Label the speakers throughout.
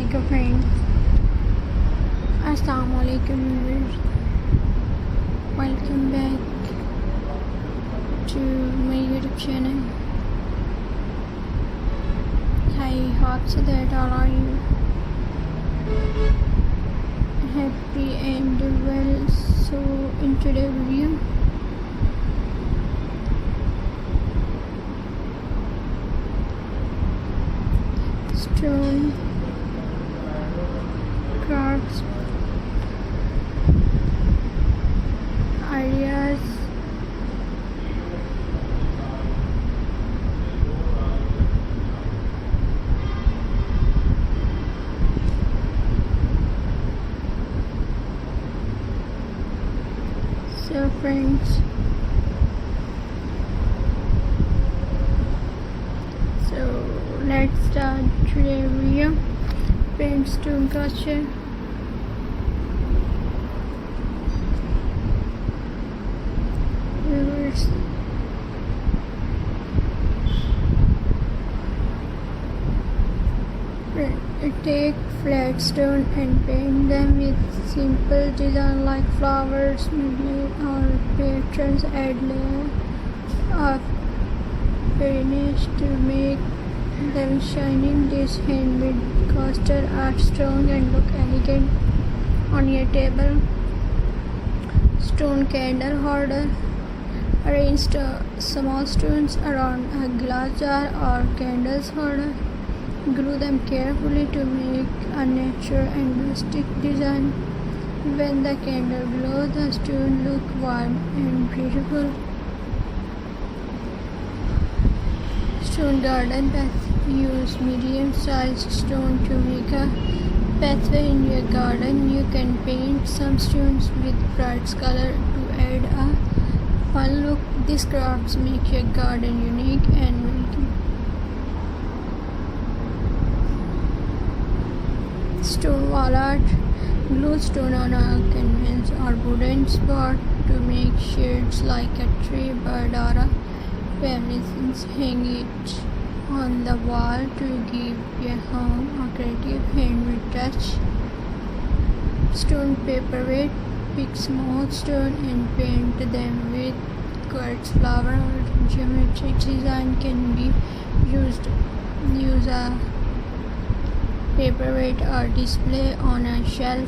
Speaker 1: Assalamualaikum friends. Assalamualaikum viewers. Welcome back to my YouTube channel. I hope so that all are you happy and well. So in today's video, stone crafts ideas so friends, let's start today's video. Paint stone culture. Viewers, take flat stone and paint them with simple design like flowers, or patterns. Add layer of varnish to make them shining. This handmade coaster are strong and look elegant on your table. Stone candle holder. Arrange small stones around a glass jar or candles holder. Glue them carefully to make a natural and rustic design. When the candle glows, the stone look warm and beautiful. Stone garden path. Use medium-sized stone to make a pathway in your garden. You can paint some stones with bright color to add a fun look. These crafts make your garden unique and welcome. Stone wall art. Glue stone on a canvas or wooden spot to make shades like a tree, bird, or a family scenes. Hang it on the wall to give your home a creative handmade touch. Stone paperweight. Pick small stone and paint them with quartz, flower, or geometric design. Can be used. Use a paperweight or display on a shelf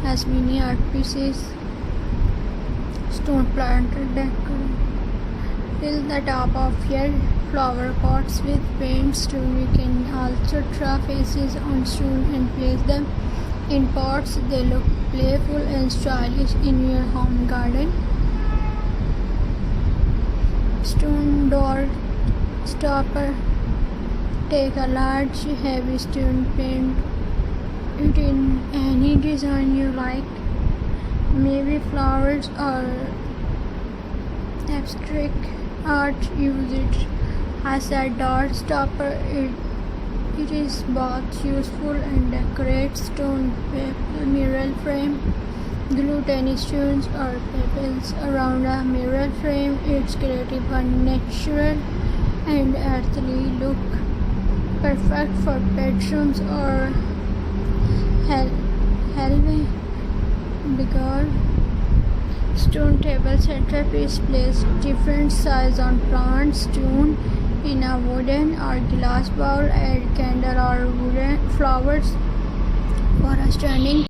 Speaker 1: as mini art pieces. Stone planter decor. Fill the top of your flower pots with paint stone. You can also draw faces on stone and place them in pots. They look playful and stylish in your home garden. Stone door stopper. Take a large heavy stone, paint it in any design you like, maybe flowers or abstract art. Use it as a door stopper. It is both useful and decorates stone mirror frame. Glue tiny stones or pebbles around a mirror frame. It's creative and natural and earthly look. Perfect for bedrooms or hallway decor. Stone table centerpiece. Place different size on plants. Stone in a wooden or glass bowl. Add candle or wooden flowers for a standing